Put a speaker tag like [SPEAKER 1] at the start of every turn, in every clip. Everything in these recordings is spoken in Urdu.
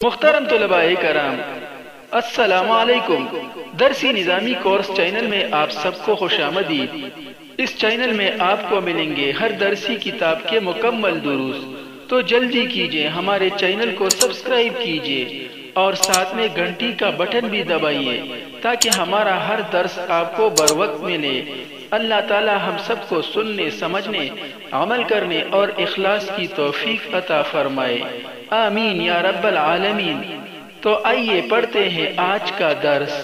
[SPEAKER 1] محترم طلباء کرام، السلام علیکم۔ درسی نظامی کورس چینل میں آپ سب کو خوش آمدید۔ اس چینل میں آپ کو ملیں گے ہر درسی کتاب کے مکمل دروس، تو جلدی کیجئے ہمارے چینل کو سبسکرائب کیجئے اور ساتھ میں گھنٹی کا بٹن بھی دبائیے تاکہ ہمارا ہر درس آپ کو بروقت ملے۔ اللہ تعالی ہم سب کو سننے، سمجھنے، عمل کرنے اور اخلاص کی توفیق عطا فرمائے، آمین یا رب العالمین۔ تو آئیے پڑھتے ہیں آج کا درس۔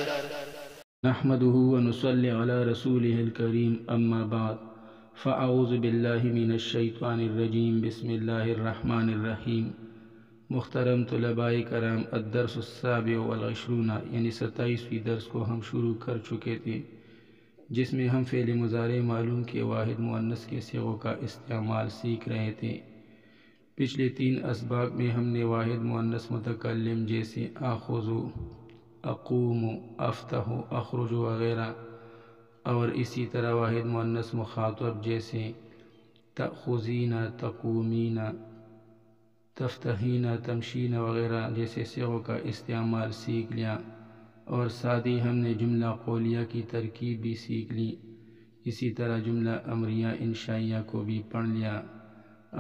[SPEAKER 2] نحمده ونصلي على رسوله الكريم اما بعد فاعوذ باللہ من الشیطان الرجیم بسم اللہ الرحمن الرحیم۔ محترم طلباء کرام، الدرس السابع والعشرون یعنی 27ویں درس کو ہم شروع کر چکے تھے، جس میں ہم فعل مضارع معلوم کے واحد مؤنث کے صیغوں کا استعمال سیکھ رہے تھے۔ پچھلے 3 اسباق میں ہم نے واحد مؤنث متکلم جیسے آخذ، اقوم، افتح، اخرج وغیرہ، اور اسی طرح واحد مؤنث مخاطب جیسے تأخذین، تقومین، تفتحین، تمشین وغیرہ جیسے صیغوں کا استعمال سیکھ لیا، اور ساتھ ہی ہم نے جملہ قولیہ کی ترکیب بھی سیکھ لی۔ اسی طرح جملہ امریہ انشائیہ کو بھی پڑھ لیا۔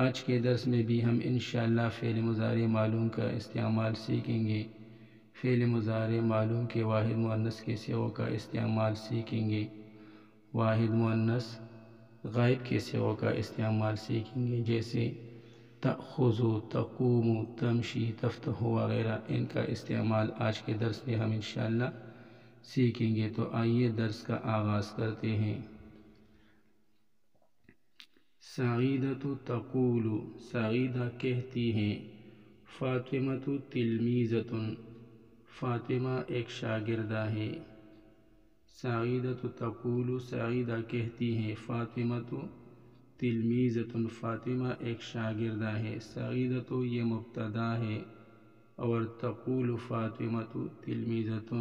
[SPEAKER 2] آج کے درس میں بھی ہم انشاءاللہ فعل مضارع معلوم کا استعمال سیکھیں گے، فعل مضارع معلوم کے واحد مؤنث کے صیغوں کا استعمال سیکھیں گے، واحد مؤنث غائب کے صیغوں کا استعمال سیکھیں گے جیسے تأخذ، تقوم، تمشی، تفتح وغیرہ۔ ان کا استعمال آج کے درس میں ہم انشاءاللہ سیکھیں گے۔ تو آئیے درس کا آغاز کرتے ہیں۔ سعیدۃ تقول، سعیدہ کہتی ہیں، فاطمۃ تلمیذۃ، فاطمہ ایک شاگردہ ہے۔ سعیدۃ تقول، سعیدہ کہتی ہیں، فاطمۃ تلمیذۃ، فاطمہ ایک شاگردہ ہے۔ سعیدۃ یہ مبتدا ہے اور تقول فاطمۃ تلمیذۃ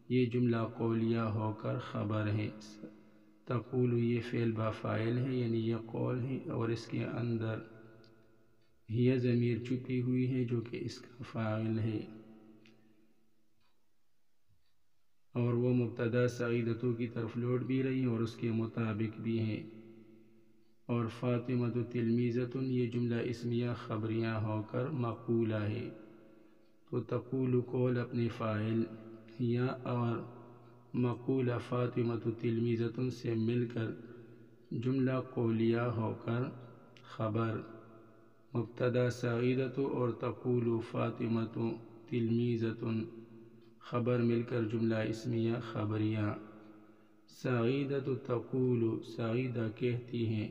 [SPEAKER 2] یہ جملہ قولیہ ہو کر خبر ہے۔ تقول یہ فعل با فاعل ہے، یعنی یہ قول ہے، اور اس کے اندر یہ ضمیر چھپی ہوئی ہے جو کہ اس کا فاعل ہے، اور وہ مبتدا سعیدۃ کی طرف لوٹ بھی رہی ہے اور اس کے مطابق بھی ہے۔ اور فاطمۃ تلمیذۃ یہ جملہ اسمیہ خبریہ ہو کر مقولہ ہے۔ تو تقول قول اپنے فاعل یا اور مقولہ فاطمۃ تلمیذۃ سے مل کر جملہ قولیہ ہو کر خبر، مبتدا سعیدۃ اور تقول فاطمۃ تلمیذۃ خبر مل کر جملہ اسمیہ خبریہ۔ سعیدۃ تقول، سعیدہ کہتی ہیں،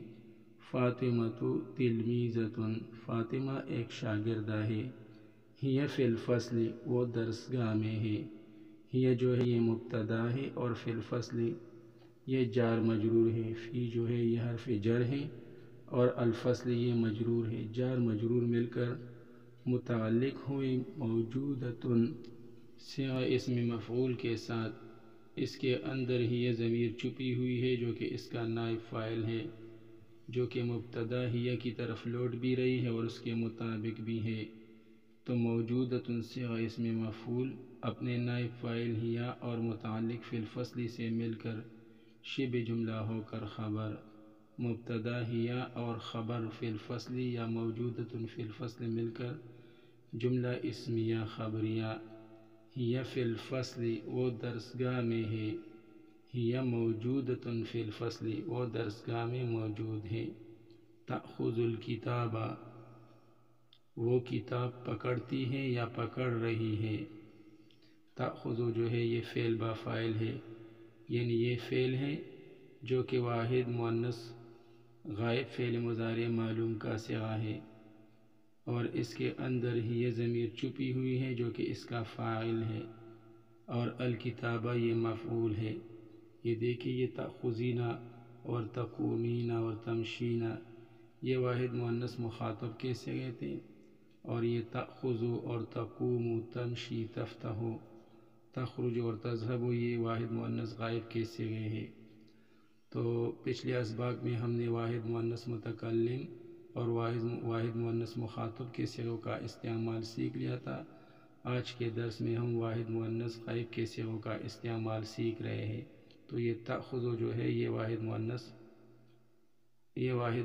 [SPEAKER 2] فاطمۃ تلمیذۃ، فاطمہ ایک شاگردہ ہے۔ ہی فی الفصل، وہ درسگاہ میں ہے۔ ہی جو ہے یہ مبتدا ہے اور فی الفصل یہ جار مجرور ہے۔ فی جو ہے یہ حرف جر ہے اور الفصل یہ مجرور ہے۔ جار مجرور مل کر متعلق ہوئے موجودۃ صیغہ اسم مفعول کے ساتھ، اس کے اندر ہی یہ ضمیر چھپی ہوئی ہے جو کہ اس کا نائب فاعل ہے، جو کہ مبتدا ہی کی طرف لوٹ بھی رہی ہے اور اس کے مطابق بھی ہے۔ تو موجودۃ صیغہ اسم مفعول اپنے نائب فاعل ہیا اور متعلق فی الفصل سے مل کر شبہ جملہ ہو کر خبر، مبتدا ہیا اور خبر فی الفصل یا موجودۃ فی الفصل مل کر جملہ اسمیہ خبریہ۔ ہی فی الفصل، وہ درسگاہ میں ہے۔ ہی موجودۃ فی الفصل، وہ درسگاہ میں موجود ہے۔ تأخذ الکتاب، وہ کتاب پکڑتی ہے یا پکڑ رہی ہے۔ تأخذ جو ہے یہ فعل با فاعل ہے، یعنی یہ فعل ہے جو کہ واحد مؤنث غائب فعل مضارع معلوم کا صیغہ ہے، اور اس کے اندر ہی یہ ضمیر چھپی ہوئی ہے جو کہ اس کا فاعل ہے، اور الکتابہ یہ مفعول ہے۔ یہ دیکھیے یہ تأخذین اور تقومین اور تمشین یہ واحد مؤنث مخاطب کے صیغے تھے، اور یہ تأخذ اور تقوم، تمشی، تفتح، تخرج اور تذهب یہ واحد مؤنث غائب کے صیغے ہیں۔ تو پچھلے اسباق میں ہم نے واحد مؤنث متکلم اور واحد مؤنث مخاطب کے صیغوں کا استعمال سیکھ لیا تھا۔ آج کے درس میں ہم واحد مؤنث غائب کے صیغوں کا استعمال سیکھ رہے ہیں۔ تو یہ تأخذ جو ہے یہ واحد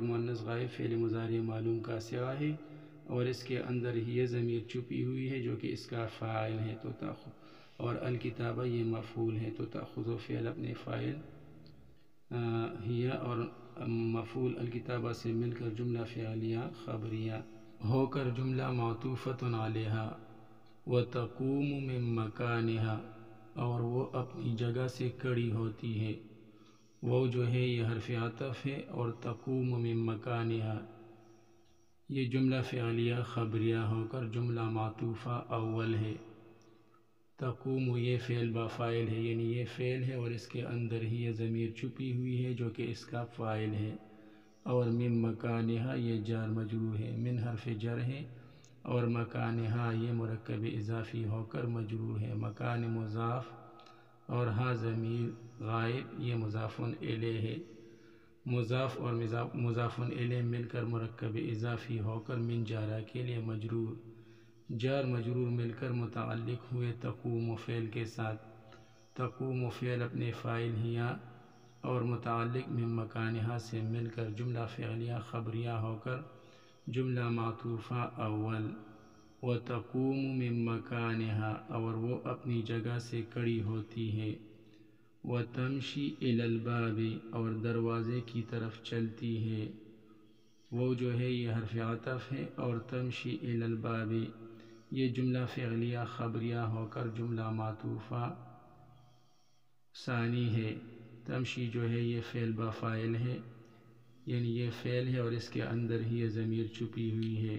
[SPEAKER 2] مؤنث غائب فعل مضارع معلوم کا صیغہ ہے، اور اس کے اندر ہی یہ ضمیر چھپی ہوئی ہے جو کہ اس کا فاعل ہے، تو تأخذ، اور الکتابہ یہ مفعول ہے، تو تأخذ و فعل اپنے فاعل ہی اور مفعول الکتابہ سے مل کر جملہ فعلیہ خبریہ ہو کر جملہ معطوفۃ علیہا وتقوم من مکانہا، اور وہ اپنی جگہ سے کھڑی ہوتی ہے۔ وہ جو ہے یہ حرف عطف ہے، اور تقوم من مکانہا یہ جملہ فعلیہ خبریہ ہو کر جملہ معطوفہ اول ہے۔ تقوم یہ فعل با فاعل ہے، یعنی یہ فعل ہے اور اس کے اندر ہی یہ ضمیر چھپی ہوئی ہے جو کہ اس کا فاعل ہے، اور من مکانہا یہ جار مجرور ہے، من حرف جر ہے، اور مکانہا یہ مرکب اضافی ہو کر مجرور ہے، مکان مضاف اور ہا ضمیر غائب یہ مضاف الیہ ہے، مضاف اور مضاف الیہ مل کر مرکب اضافی ہو کر من جارہ کے لیے مجرور، جار مجرور مل کر متعلق ہوئے تقوم فعل کے ساتھ، تقوم فعل اپنے فاعل ہیا اور متعلق من مکانہا سے مل کر جملہ فعلیہ خبریہ ہو کر جملہ معطوفہ اول، وتقوم من مکانہا اور وہ اپنی جگہ سے کھڑی ہوتی ہے، وتمشی الی الباب اور دروازے کی طرف چلتی ہے۔ وہ جو ہے یہ حرف عطف ہے، اور تمشی الی الباب یہ جملہ فعلیہ خبریہ ہو کر جملہ معطوفہ ثانی ہے۔ تمشی جو ہے یہ فعل با فاعل ہے، یعنی یہ فعل ہے اور اس کے اندر ہی یہ ضمیر چھپی ہوئی ہے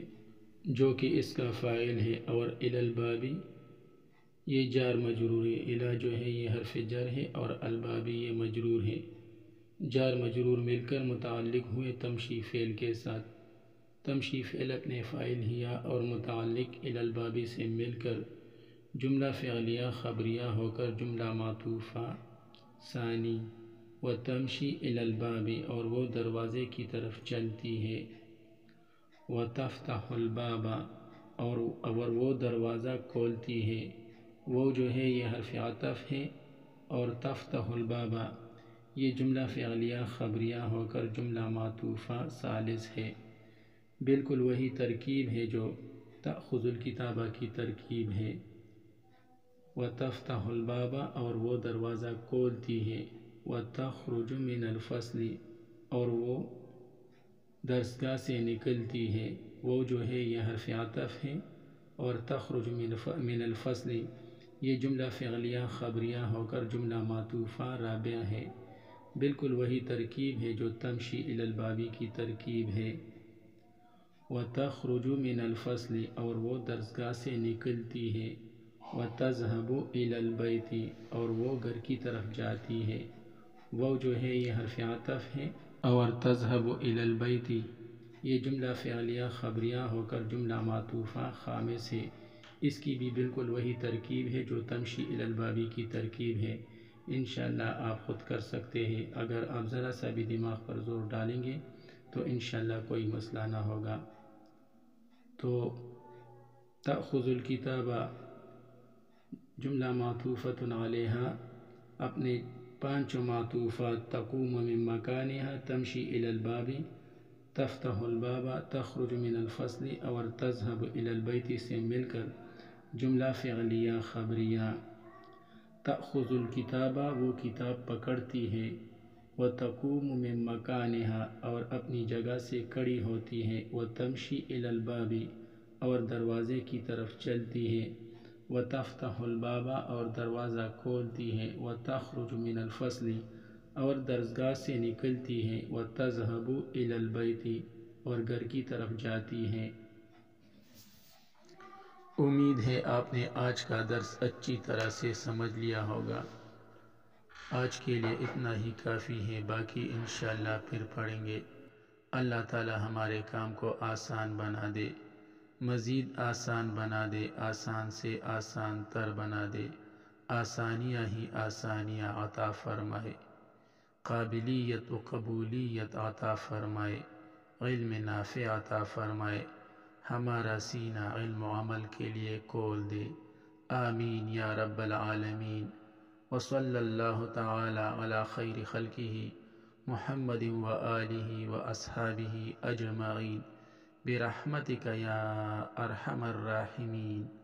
[SPEAKER 2] جو کہ اس کا فاعل ہے، اور الی الباب یہ جار مجرور ہے، الی جو ہے یہ حرف جر ہے اور الباب یہ مجرور ہے، جار مجرور مل کر متعلق ہوئے تمشی فعل کے ساتھ، تمشی فعل اپنے فاعل ہیا اور متعلق الی الباب سے مل کر جملہ فعلیہ خبریہ ہو کر جملہ معطوفہ ثانی، وتمشی الی الباب اور وہ دروازے کی طرف چلتی ہے، وتفتح الباب اور وہ دروازہ کھولتی ہے۔ وہ جو ہے یہ حرف عطف ہے، اور تفتح الباب یہ جملہ فعلیہ خبریہ ہو کر جملہ معطوفہ ثالث ہے۔ بالکل وہی ترکیب ہے جو تأخذ الکتابہ کی ترکیب ہے، وتفتح الباب اور وہ دروازہ کھولتی ہے، وتخرج من الفصل اور وہ درسگاہ سے نکلتی ہے۔ وہ جو ہے یہ حرف عطف ہے، اور تخرج من الفصل یہ جملہ فعلیہ خبریہ ہو کر جملہ معطوفہ رابعہ ہے۔ بالکل وہی ترکیب ہے جو تمشی الی الباب کی ترکیب ہے، وتخرج من الفصل اور وہ درسگاہ سے نکلتی ہے، وتذهب الی البیت اور وہ گھر کی طرف جاتی ہے۔ وہ جو ہے یہ حرف عطف ہے، اور تذهب الی البیت یہ جملہ فعلیہ خبریہ ہو کر جملہ معطوفہ خامس ہے۔ اس کی بھی بالکل وہی ترکیب ہے جو تمشی الی الباب کی ترکیب ہے۔ انشاءاللہ آپ خود کر سکتے ہیں، اگر آپ ذرا سا بھی دماغ پر زور ڈالیں گے تو انشاءاللہ کوئی مسئلہ نہ ہوگا۔ تو تأخذ الکتابہ جملہ معطوفۃ علیہا اپنے پانچوں معطوفات تقوم من مکانہا، تمشی الی الباب، تفتح الباب، تخرج من الفصل اور تذهب الی البیت سے مل کر جملہ فعلیہ خبریہ۔ تأخذ الکتابہ وہ کتاب پکڑتی ہے، وتقوم من مکانہا اور اپنی جگہ سے کھڑی ہوتی ہے، وتمشی الی الباب اور دروازے کی طرف چلتی ہے، وتفتح الباب اور دروازہ کھولتی ہے، وتخرج من الفصل اور درسگاہ سے نکلتی ہے، وتذهب الی البیت اور گھر کی طرف جاتی ہے۔ امید ہے آپ نے آج کا درس اچھی طرح سے سمجھ لیا ہوگا۔ آج کے لیے اتنا ہی کافی ہے، باقی انشاءاللہ پھر پڑھیں گے۔ اللہ تعالی ہمارے کام کو آسان بنا دے، مزید آسان بنا دے، آسان سے آسان تر بنا دے، آسانیاں ہی آسانیاں عطا فرمائے، قابلیت و قبولیت عطا فرمائے، علم نافع عطا فرمائے، ہمارا سینہ علم و عمل کے لیے کھول دے۔ آمین یا رب العالمین۔ وصلی اللہ تعالی علی خیر خلقہ محمد وآلہ واصحابہ اجمعین برحمتک یا ارحم الراحمین۔